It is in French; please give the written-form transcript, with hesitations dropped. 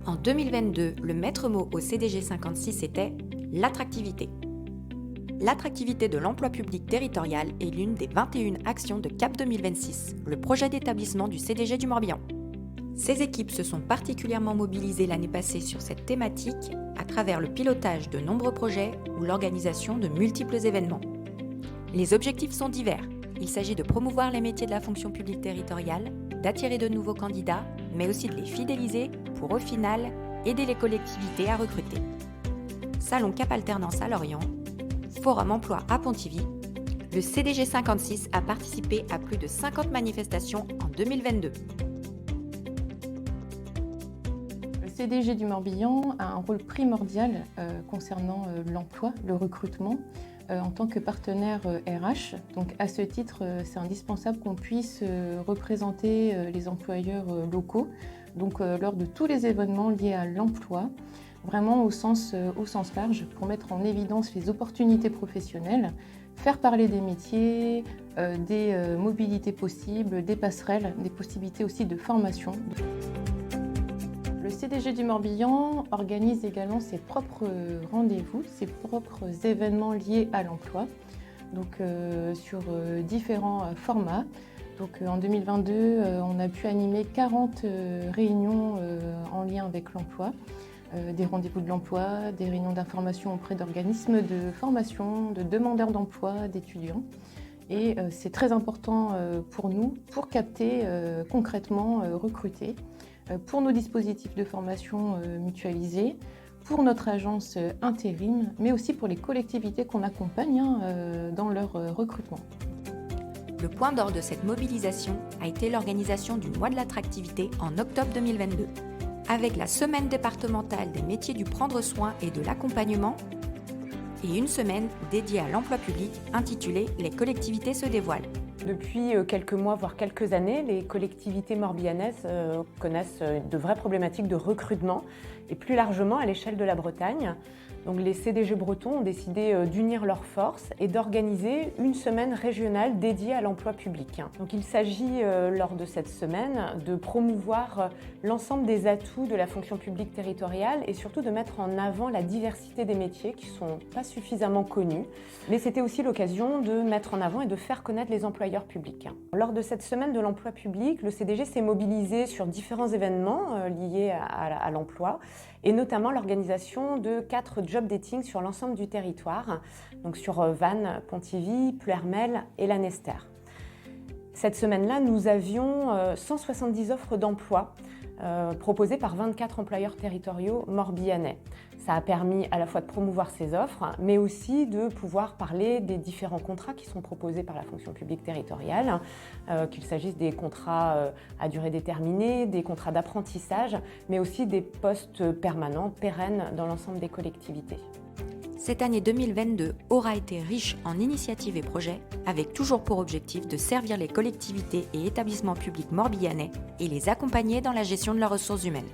En 2022, le maître mot au CDG 56 était l'attractivité. L'attractivité de l'emploi public territorial est l'une des 21 actions de CAP 2026, le projet d'établissement du CDG du Morbihan. Ces équipes se sont particulièrement mobilisées l'année passée sur cette thématique à travers le pilotage de nombreux projets ou l'organisation de multiples événements. Les objectifs sont divers. Il s'agit de promouvoir les métiers de la fonction publique territoriale, d'attirer de nouveaux candidats, mais aussi de les fidéliser pour, au final, aider les collectivités à recruter. Salon Cap Alternance à Lorient, Forum Emploi à Pontivy, le CDG 56 a participé à plus de 50 manifestations en 2022. Le CDG du Morbihan a un rôle primordial concernant l'emploi, le recrutement, en tant que partenaire RH. Donc à ce titre, c'est indispensable qu'on puisse représenter les employeurs locaux, donc lors de tous les événements liés à l'emploi, vraiment au sens large, pour mettre en évidence les opportunités professionnelles, faire parler des métiers, des mobilités possibles, des passerelles, des possibilités aussi de formation. Le CDG du Morbihan organise également ses propres rendez-vous, ses propres événements liés à l'emploi, donc sur différents formats. Donc en 2022, on a pu animer 40 réunions en lien avec l'emploi, des rendez-vous de l'emploi, des réunions d'information auprès d'organismes de formation, de demandeurs d'emploi, d'étudiants. Et c'est très important pour nous pour capter concrètement, recruter, pour nos dispositifs de formation mutualisés, pour notre agence intérim, mais aussi pour les collectivités qu'on accompagne dans leur recrutement. Le point d'orgue de cette mobilisation a été l'organisation du mois de l'attractivité en octobre 2022, avec la semaine départementale des métiers du prendre soin et de l'accompagnement et une semaine dédiée à l'emploi public intitulée « Les collectivités se dévoilent ». Depuis quelques mois, voire quelques années, les collectivités morbihanaises connaissent de vraies problématiques de recrutement et plus largement à l'échelle de la Bretagne. Donc les CDG bretons ont décidé d'unir leurs forces et d'organiser une semaine régionale dédiée à l'emploi public. Donc il s'agit lors de cette semaine de promouvoir l'ensemble des atouts de la fonction publique territoriale et surtout de mettre en avant la diversité des métiers qui ne sont pas suffisamment connus. Mais c'était aussi l'occasion de mettre en avant et de faire connaître les employeurs publics. Lors de cette semaine de l'emploi public, le CDG s'est mobilisé sur différents événements liés à l'emploi et notamment l'organisation de 4 job dating sur l'ensemble du territoire, donc sur Vannes, Pontivy, Pluermel et Lanester. Cette semaine-là, nous avions 170 offres d'emploi proposées par 24 employeurs territoriaux morbihanais. Ça a permis à la fois de promouvoir ces offres, mais aussi de pouvoir parler des différents contrats qui sont proposés par la fonction publique territoriale, qu'il s'agisse des contrats à durée déterminée, des contrats d'apprentissage, mais aussi des postes permanents, pérennes dans l'ensemble des collectivités. Cette année 2022 aura été riche en initiatives et projets, avec toujours pour objectif de servir les collectivités et établissements publics morbihanais et les accompagner dans la gestion de leurs ressources humaines.